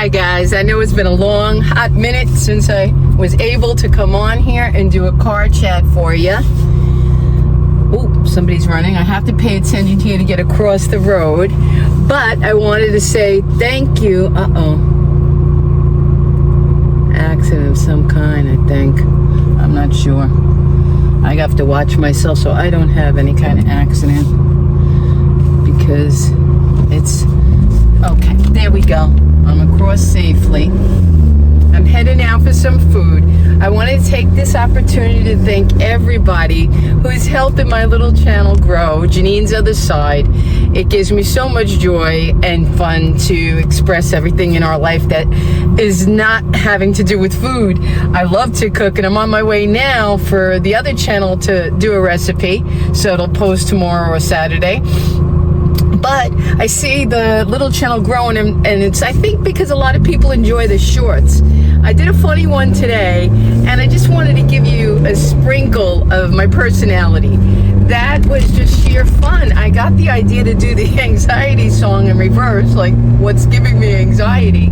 Hi guys, I know it's been a long hot minute since I was able to come on here and do a car chat for you. Oh, somebody's running. I have to pay attention here to get across the road. But I wanted to say thank you. Accident of some kind, I think. I'm not sure. I have to watch myself so I don't have any kind of accident. Because it's... Okay, there we go. I'm across safely. I'm heading out for some food. I want to take this opportunity to thank everybody who's helping my little channel grow, Jeanine's Other Side. It gives me so much joy and fun to express everything in our life that is not having to do with food. I love to cook, and I'm on my way now for the other channel to do a recipe, so it'll post tomorrow or Saturday. But I see the little channel growing, and it's, I think, because a lot of people enjoy the shorts. I did a funny one today, and I just wanted to give you a sprinkle of my personality. That was just sheer fun. I got the idea to do the anxiety song in reverse, like what's giving me anxiety.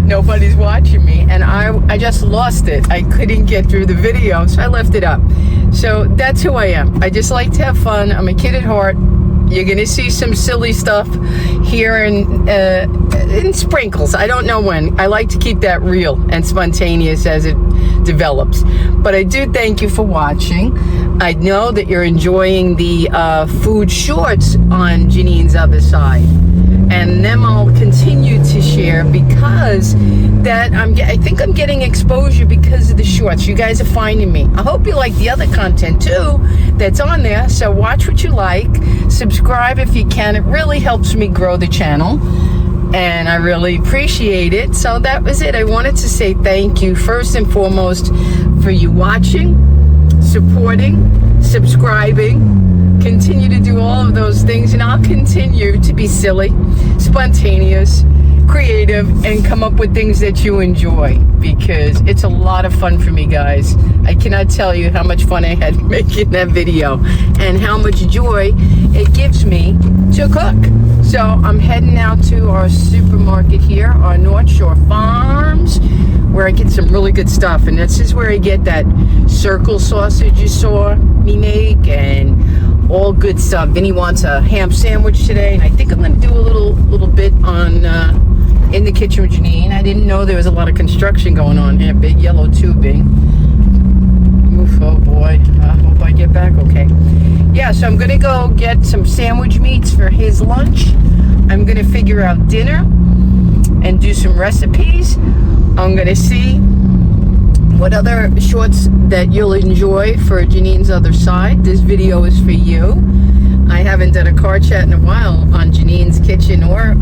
Nobody's watching me, and I just lost it. I couldn't get through the video, so I left it up. So that's who I am. I just like to have fun. I'm a kid at heart. You're going to see some silly stuff here in sprinkles. I don't know when. I like to keep that real and spontaneous as it develops. But I do thank you for watching. I know that you're enjoying the food shorts on Jeanine's Other Side. And them I'll continue to share because I think I'm getting exposure because of the shorts. You guys are finding me. I hope you like the other content too that's on there. So watch what you like. Subscribe if you can. It really helps me grow the channel. And I really appreciate it. So that was it. I wanted to say thank you first and foremost for you watching, supporting, subscribing. Continue to do all of those things, and I'll continue to be silly, spontaneous, creative, and come up with things that you enjoy, because it's a lot of fun for me, guys. I cannot tell you how much fun I had making that video and how much joy it gives me to cook. So I'm heading out to our supermarket here, our North Shore Farms, where I get some really good stuff, and this is where I get that circle sausage you saw me make, and all good stuff. Vinny wants a ham sandwich today, and I think I'm going to do a little bit on in the kitchen with Jeanine. I didn't know there was a lot of construction going on here. Big yellow tubing. Oof, oh boy. I hope I get back okay. Yeah, so I'm going to go get some sandwich meats for his lunch. I'm going to figure out dinner and do some recipes. I'm going to see what other shorts that you'll enjoy for Jeanine's Other Side. This video is for you. I haven't done a car chat in a while on Jeanine's kitchen or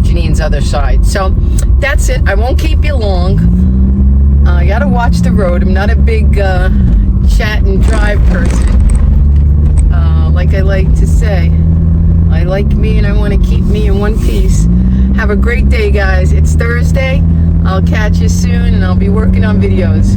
Jeanine's Other Side. So that's it. I won't keep you long. I gotta watch the road. I'm not a big chat and drive person. Like I like to say, I like me and I want to keep me in one piece. Have a great day, guys. It's Thursday. I'll catch you soon, and I'll be working on videos.